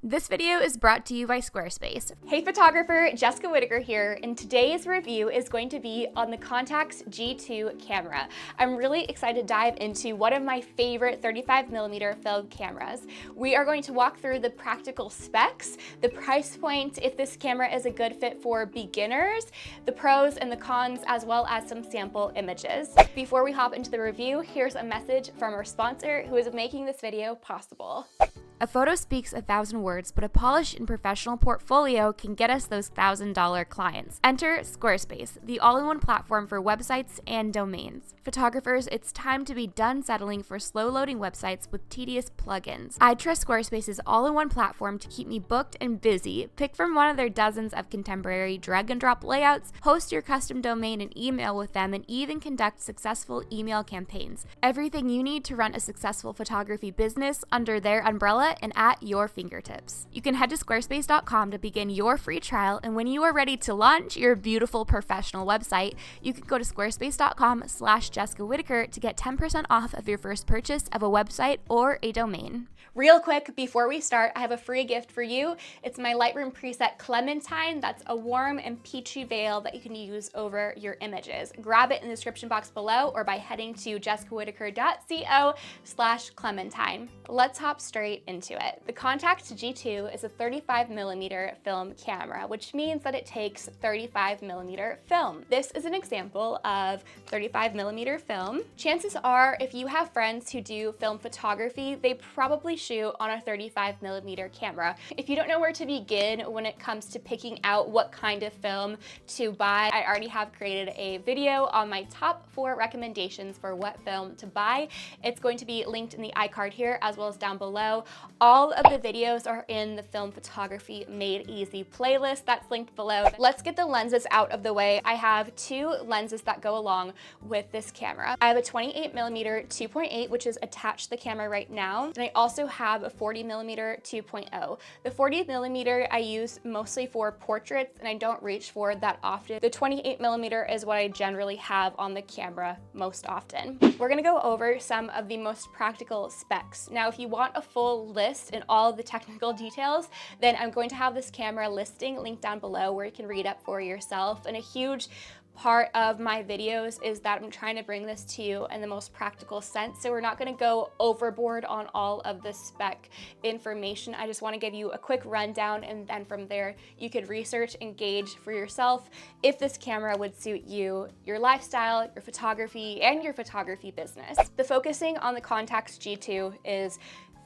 This video is brought to you by Squarespace. Hey photographer, Jessica Whitaker here, and today's review is going to be on the Contax G2 camera. I'm really excited to dive into one of my favorite 35mm film cameras. We are going to walk through the practical specs, the price point, if this camera is a good fit for beginners, the pros and the cons, as well as some sample images. Before we hop into the review, here's a message from our sponsor who is making this video possible. A photo speaks 1,000 words, but a polished and professional portfolio can get us those $1,000 clients. Enter Squarespace, the all-in-one platform for websites and domains. Photographers, it's time to be done settling for slow-loading websites with tedious plugins. I trust Squarespace's all-in-one platform to keep me booked and busy. Pick from one of their dozens of contemporary drag-and-drop layouts, host your custom domain and email with them, and even conduct successful email campaigns. Everything you need to run a successful photography business under their umbrella and at your fingertips. You can head to squarespace.com to begin your free trial, and when you are ready to launch your beautiful professional website, you can go to squarespace.com/Jessica Whitaker to get 10% off of your first purchase of a website or a domain. Real quick, before we start, I have a free gift for you. It's my Lightroom preset Clementine. That's a warm and peachy veil that you can use over your images. Grab it in the description box below or by heading to jessicawhitaker.co/Clementine. Let's hop straight into it. The Contax G2 is a 35mm film camera, which means that it takes 35mm film. This is an example of 35mm film. Chances are, if you have friends who do film photography, they probably shoot on a 35mm camera. If you don't know where to begin when it comes to picking out what kind of film to buy, I already have created a video on my top 4 recommendations for what film to buy. It's going to be linked in the iCard here as well as down below. All of the videos are in the Film Photography Made Easy playlist that's linked below. Let's get the lenses out of the way. I have 2 lenses that go along with this camera. I have a 28mm 2.8, which is attached to the camera right now, and I also have a 40mm 2.0. The 40mm I use mostly for portraits, and I don't reach for it that often. The 28mm is what I generally have on the camera most often. We're gonna go over some of the most practical specs. Now, if you want a full list and all of the technical details, then I'm going to have this camera listing linked down below where you can read up for yourself. And a huge part of my videos is that I'm trying to bring this to you in the most practical sense. So we're not going to go overboard on all of the spec information. I just want to give you a quick rundown, and then from there you could research and gauge for yourself if this camera would suit you, your lifestyle, your photography, and your photography business. The focusing on the Contax G2 is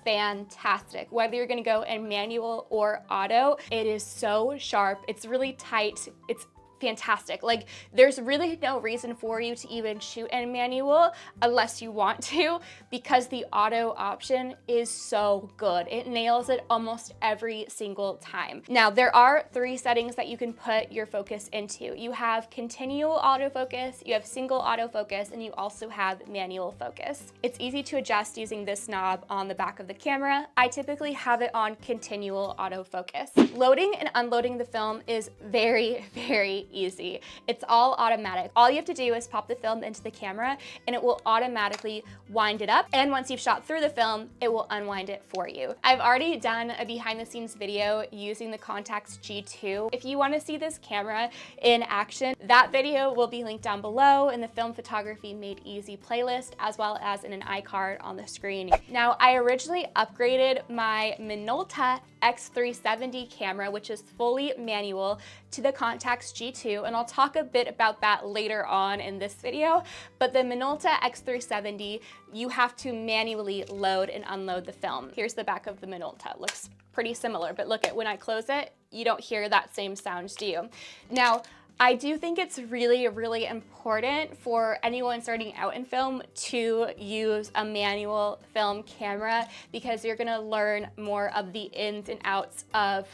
fantastic. Whether you're gonna go in manual or auto, it is so sharp, it's really tight, it's fantastic. Like, there's really no reason for you to even shoot in manual unless you want to, because the auto option is so good. It nails it almost every single time. Now, there are 3 settings that you can put your focus into. You have continual autofocus, you have single autofocus, and you also have manual focus. It's easy to adjust using this knob on the back of the camera. I typically have it on continual autofocus. Loading and unloading the film is very, very easy. It's all automatic. All you have to do is pop the film into the camera and it will automatically wind it up. And once you've shot through the film, it will unwind it for you. I've already done a behind the scenes video using the Contax G2. If you want to see this camera in action, that video will be linked down below in the Film Photography Made Easy playlist, as well as in an iCard on the screen. Now, I originally upgraded my Minolta X370 camera, which is fully manual, to the Contax G2, and I'll talk a bit about that later on in this video. But the Minolta X370, you have to manually load and unload the film. Here's the back of the Minolta. It looks pretty similar, but look at when I close it, you don't hear that same sound, do you? Now, I do think it's really, really important for anyone starting out in film to use a manual film camera, because you're gonna learn more of the ins and outs of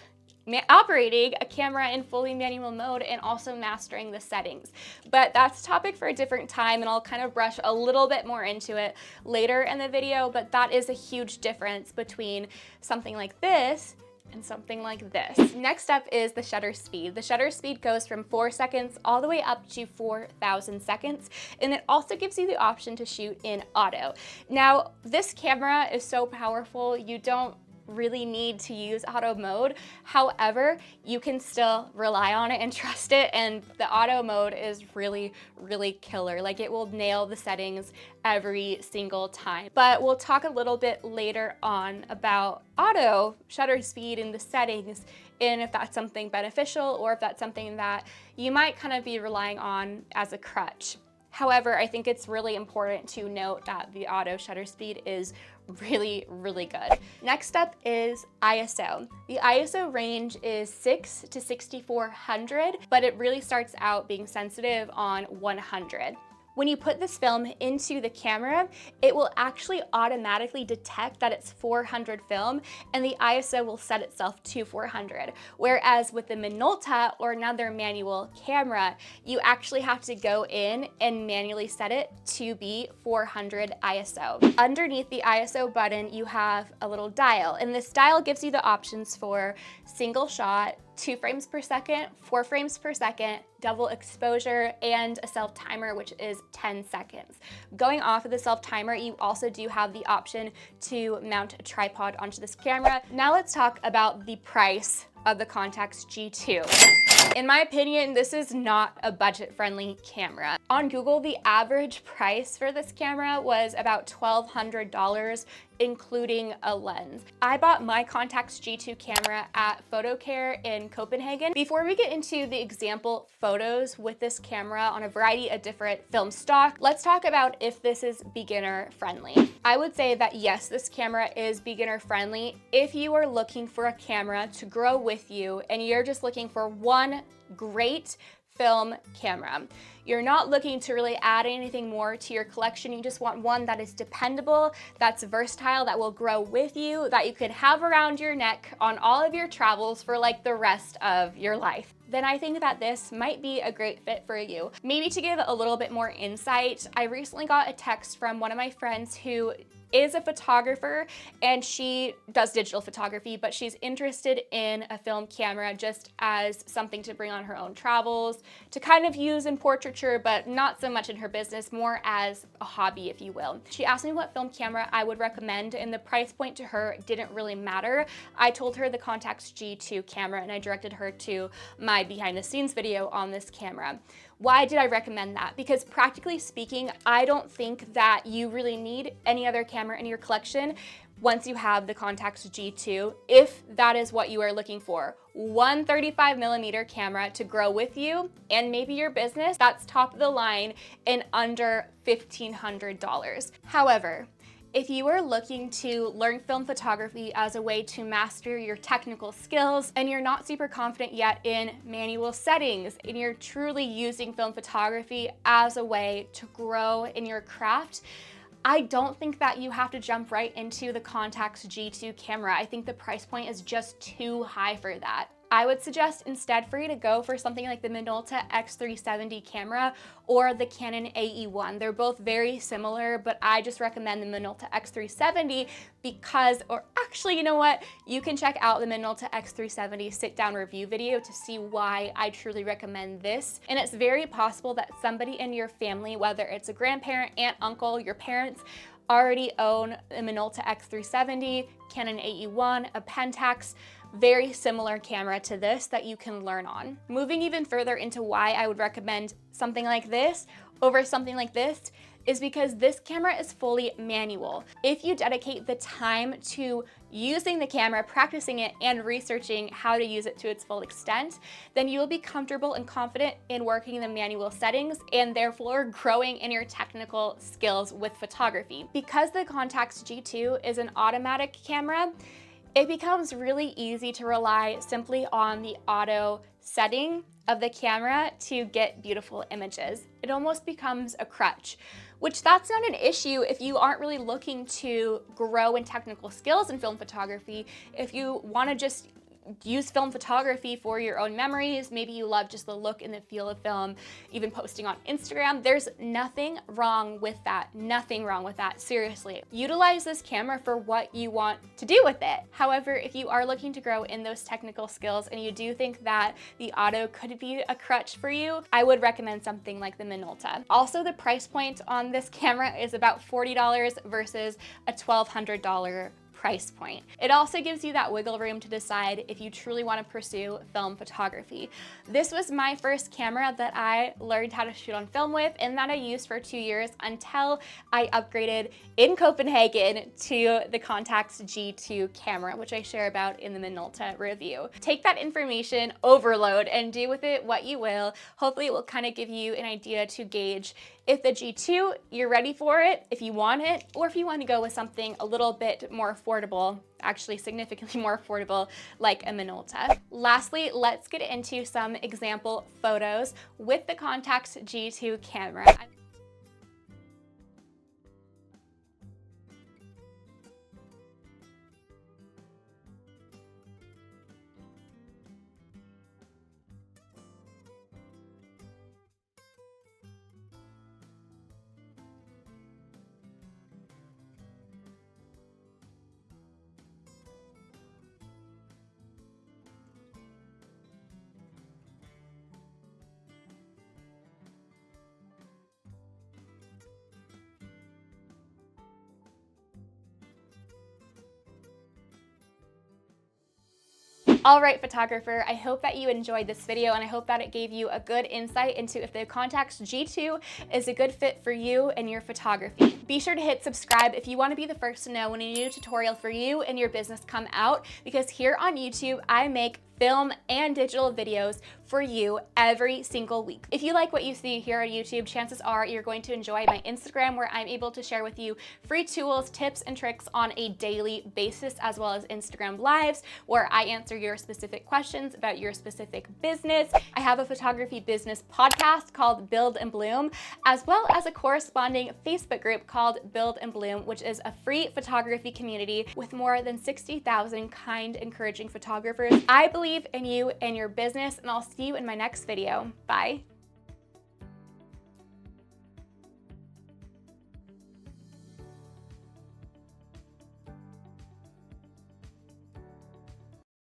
operating a camera in fully manual mode and also mastering the settings. But that's a topic for a different time, and I'll kind of brush a little bit more into it later in the video, but that is a huge difference between something like this and something like this. Next up is the shutter speed. The shutter speed goes from 4 seconds all the way up to 4,000 seconds, and it also gives you the option to shoot in auto. Now, this camera is so powerful, you don't really need to use auto mode. However, you can still rely on it and trust it, and the auto mode is really, really killer. Like, it will nail the settings every single time. But we'll talk a little bit later on about auto shutter speed and the settings, and if that's something beneficial or if that's something that you might kind of be relying on as a crutch. However, I think it's really important to note that the auto shutter speed is really, really good. Next up is ISO. The ISO range is 6 to 6400, but it really starts out being sensitive on 100. When you put this film into the camera, it will actually automatically detect that it's 400 film, and the ISO will set itself to 400. Whereas with the minolta or another manual camera, you actually have to go in and manually set it to be 400 ISO. Underneath the ISO button, you have a little dial, and this dial gives you the options for single shot, 2 frames per second, 4 frames per second, double exposure, and a self timer, which is 10 seconds. Going off of the self timer, you also do have the option to mount a tripod onto this camera. Now let's talk about the price of the Contax G2. In my opinion, this is not a budget-friendly camera. On Google, the average price for this camera was about $1,200, including a lens. I bought my Contax G2 camera at PhotoCare in Copenhagen. Before we get into the example photos with this camera on a variety of different film stock, let's talk about if this is beginner friendly. I would say that yes, this camera is beginner friendly if you are looking for a camera to grow with you and you're just looking for one great film camera. You're not looking to really add anything more to your collection. You just want one that is dependable, that's versatile, that will grow with you, that you could have around your neck on all of your travels for like the rest of your life. Then I think that this might be a great fit for you. Maybe to give a little bit more insight, I recently got a text from one of my friends who is a photographer, and she does digital photography, but she's interested in a film camera just as something to bring on her own travels, to kind of use in portraiture, but not so much in her business, more as a hobby, if you will. She asked me what film camera I would recommend, and the price point to her didn't really matter. I told her the Contax G2 camera, and I directed her to my behind the scenes video on this camera. Why did I recommend that? Because practically speaking, I don't think that you really need any other camera in your collection once you have the Contax G2, if that is what you are looking for. One 35mm camera to grow with you and maybe your business that's top of the line and under $1,500. However, if you are looking to learn film photography as a way to master your technical skills and you're not super confident yet in manual settings and you're truly using film photography as a way to grow in your craft, I don't think that you have to jump right into the Contax G2 camera. I think the price point is just too high for that. I would suggest instead for you to go for something like the Minolta X370 camera or the Canon AE1. They're both very similar, but I just recommend the Minolta X370 because, or actually, you know what? You can check out the Minolta X370 sit-down review video to see why I truly recommend this. And it's very possible that somebody in your family, whether it's a grandparent, aunt, uncle, your parents, already own a Minolta X370, Canon AE1, a Pentax, very similar camera to this that you can learn on. Moving even further into why I would recommend something like this over something like this is because this camera is fully manual. If you dedicate the time to using the camera, practicing it, and researching how to use it to its full extent, then you will be comfortable and confident in working the manual settings and therefore growing in your technical skills with photography. Because the Contax G2 is an automatic camera, it becomes really easy to rely simply on the auto setting of the camera to get beautiful images. It almost becomes a crutch, which that's not an issue if you aren't really looking to grow in technical skills in film photography. If you want to just use film photography for your own memories, maybe you love just the look and the feel of film, even posting on Instagram, there's nothing wrong with that. Nothing wrong with that, seriously. Utilize this camera for what you want to do with it. However, if you are looking to grow in those technical skills and you do think that the auto could be a crutch for you, I would recommend something like the Minolta. Also, the price point on this camera is about $40 versus a $1,200 price point. It also gives you that wiggle room to decide if you truly want to pursue film photography. This was my first camera that I learned how to shoot on film with and that I used for 2 years until I upgraded in Copenhagen to the Contax G2 camera, which I share about in the minolta review. Take that information overload and do with it what you will. Hopefully it will kind of give you an idea to gauge if the G2, you're ready for it, if you want it, or if you want to go with something a little bit more affordable, actually significantly more affordable, like a minolta. Lastly, let's get into some example photos with the Contax G2 camera. All right, photographer, I hope that you enjoyed this video and I hope that it gave you a good insight into if the Contax G2 is a good fit for you and your photography. Be sure to hit subscribe if you want to be the first to know when a new tutorial for you and your business come out, because here on YouTube, I make film and digital videos for you every single week. If you like what you see here on YouTube, chances are you're going to enjoy my Instagram, where I'm able to share with you free tools, tips, and tricks on a daily basis, as well as Instagram lives where I answer your specific questions about your specific business. I have a photography business podcast called Build and Bloom, as well as a corresponding Facebook group called Build and Bloom, which is a free photography community with more than 60,000 kind, encouraging photographers. I believe in you and your business, and I'll see you in my next video. Bye.